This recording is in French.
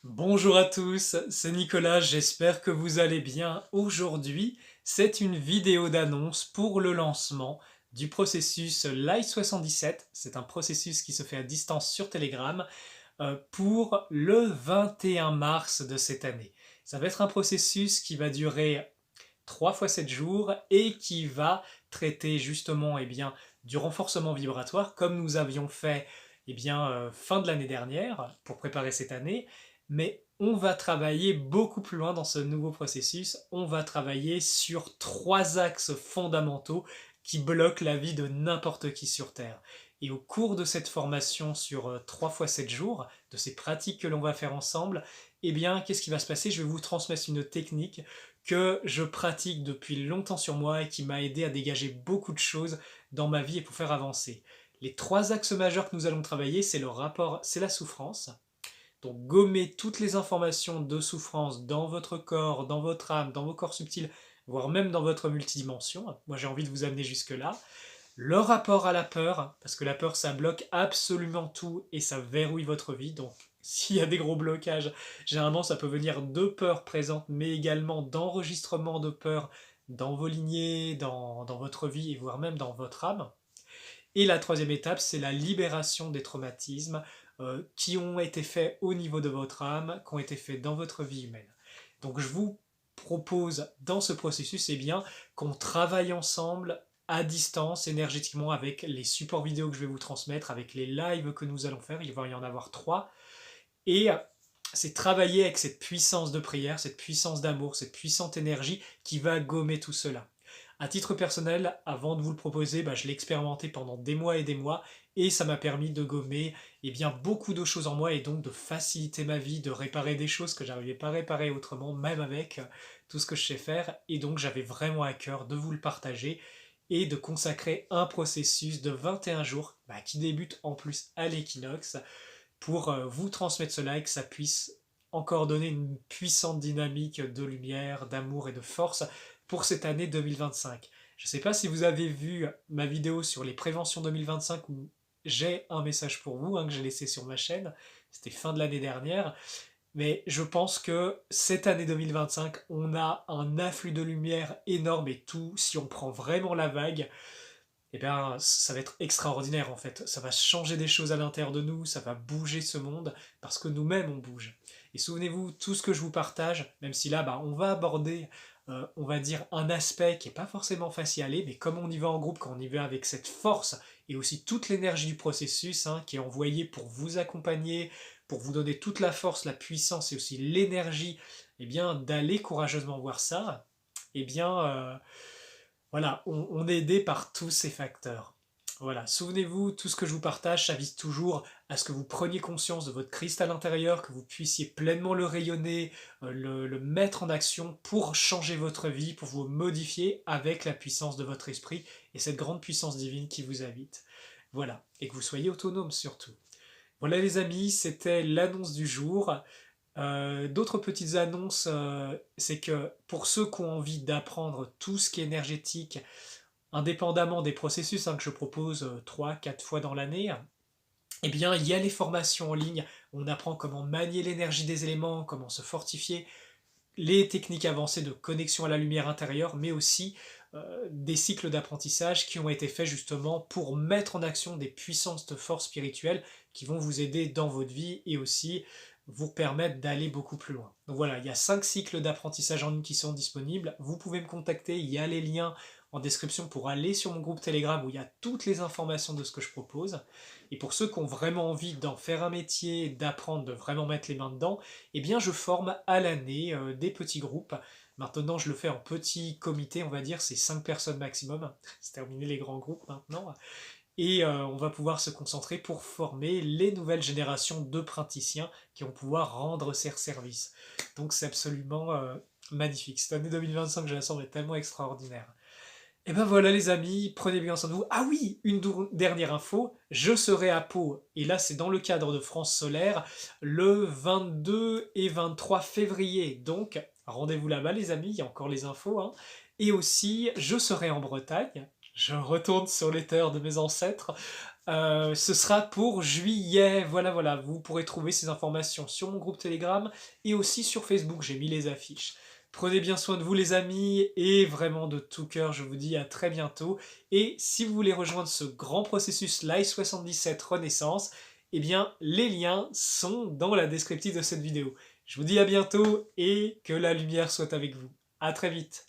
Bonjour à tous, c'est Nicolas, j'espère que vous allez bien. Aujourd'hui, c'est une vidéo d'annonce pour le lancement du processus Live 77. C'est un processus qui se fait à distance sur Telegram pour le 21 mars de cette année. Ça va être un processus qui va durer 3 fois 7 jours et qui va traiter justement du renforcement vibratoire comme nous avions fait fin de l'année dernière pour préparer cette année. Mais on va travailler beaucoup plus loin dans ce nouveau processus. On va travailler sur 3 axes fondamentaux qui bloquent la vie de n'importe qui sur Terre. Et au cours de cette formation sur 3 fois 7 jours, de ces pratiques que l'on va faire ensemble, qu'est-ce qui va se passer? Je vais vous transmettre une technique que je pratique depuis longtemps sur moi et qui m'a aidé à dégager beaucoup de choses dans ma vie et pour faire avancer. Les 3 axes majeurs que nous allons travailler, c'est le rapport, c'est la souffrance. Donc gommer toutes les informations de souffrance dans votre corps, dans votre âme, dans vos corps subtils, voire même dans votre multidimension. Moi j'ai envie de vous amener jusque-là. Le rapport à la peur, parce que la peur ça bloque absolument tout et ça verrouille votre vie. Donc s'il y a des gros blocages, généralement ça peut venir de peurs présentes, mais également d'enregistrement de peur dans vos lignées, dans votre vie et voire même dans votre âme. Et la troisième étape, c'est la libération des traumatismes qui ont été faits au niveau de votre âme, qui ont été faits dans votre vie humaine. Donc je vous propose dans ce processus qu'on travaille ensemble à distance énergétiquement avec les supports vidéo que je vais vous transmettre, avec les lives que nous allons faire, il va y en avoir 3, et c'est travailler avec cette puissance de prière, cette puissance d'amour, cette puissante énergie qui va gommer tout cela. À titre personnel, avant de vous le proposer, je l'ai expérimenté pendant des mois et des mois et ça m'a permis de gommer beaucoup de choses en moi et donc de faciliter ma vie, de réparer des choses que j'arrivais pas à réparer autrement, même avec tout ce que je sais faire. Et donc j'avais vraiment à cœur de vous le partager et de consacrer un processus de 21 jours qui débute en plus à l'équinoxe pour vous transmettre cela et que ça puisse encore donner une puissante dynamique de lumière, d'amour et de force pour cette année 2025. Je ne sais pas si vous avez vu ma vidéo sur les préventions 2025 où j'ai un message pour vous que j'ai laissé sur ma chaîne, c'était fin de l'année dernière, mais je pense que cette année 2025, on a un afflux de lumière énorme et tout, si on prend vraiment la vague, ça va être extraordinaire en fait. Ça va changer des choses à l'intérieur de nous, ça va bouger ce monde, parce que nous-mêmes on bouge. Et souvenez-vous, tout ce que je vous partage, même si là, on va aborder, on va dire, un aspect qui n'est pas forcément facile à aller, mais comme on y va en groupe, quand on y va avec cette force, et aussi toute l'énergie du processus, qui est envoyée pour vous accompagner, pour vous donner toute la force, la puissance, et aussi l'énergie, d'aller courageusement voir ça, eh bien, euh, voilà, on est aidé par tous ces facteurs. Voilà, souvenez-vous, tout ce que je vous partage, ça vise toujours à ce que vous preniez conscience de votre cristal intérieur, que vous puissiez pleinement le rayonner, le mettre en action pour changer votre vie, pour vous modifier avec la puissance de votre esprit et cette grande puissance divine qui vous habite. Voilà, et que vous soyez autonome surtout. Voilà les amis, c'était l'annonce du jour. D'autres petites annonces, c'est que pour ceux qui ont envie d'apprendre tout ce qui est énergétique, indépendamment des processus que je propose 3-4 fois dans l'année, il y a les formations en ligne, on apprend comment manier l'énergie des éléments, comment se fortifier, les techniques avancées de connexion à la lumière intérieure, mais aussi des cycles d'apprentissage qui ont été faits justement pour mettre en action des puissances de force spirituelle qui vont vous aider dans votre vie et aussi vous permettre d'aller beaucoup plus loin. Donc voilà, il y a 5 cycles d'apprentissage en ligne qui sont disponibles. Vous pouvez me contacter, il y a les liens en description pour aller sur mon groupe Telegram où il y a toutes les informations de ce que je propose. Et pour ceux qui ont vraiment envie d'en faire un métier, d'apprendre, de vraiment mettre les mains dedans, je forme à l'année des petits groupes. Maintenant, je le fais en petit comité, on va dire, c'est 5 personnes maximum. C'est terminé les grands groupes maintenant. Et on va pouvoir se concentrer pour former les nouvelles générations de praticiens qui vont pouvoir rendre ces services. Donc c'est absolument magnifique. Cette année 2025, je la sens tellement extraordinaire. Et ben voilà les amis, prenez bien soin de vous. Ah oui, une dernière info, je serai à Pau, et là c'est dans le cadre de France Solaire, le 22 et 23 février. Donc rendez-vous là-bas les amis, il y a encore les infos. Et aussi, je serai en Bretagne, je retourne sur les terres de mes ancêtres. Ce sera pour juillet, voilà, vous pourrez trouver ces informations sur mon groupe Telegram et aussi sur Facebook, j'ai mis les affiches. Prenez bien soin de vous les amis, et vraiment de tout cœur, je vous dis à très bientôt. Et si vous voulez rejoindre ce grand processus Live 77 Renaissance, eh bien les liens sont dans la descriptive de cette vidéo. Je vous dis à bientôt et que la lumière soit avec vous. À très vite.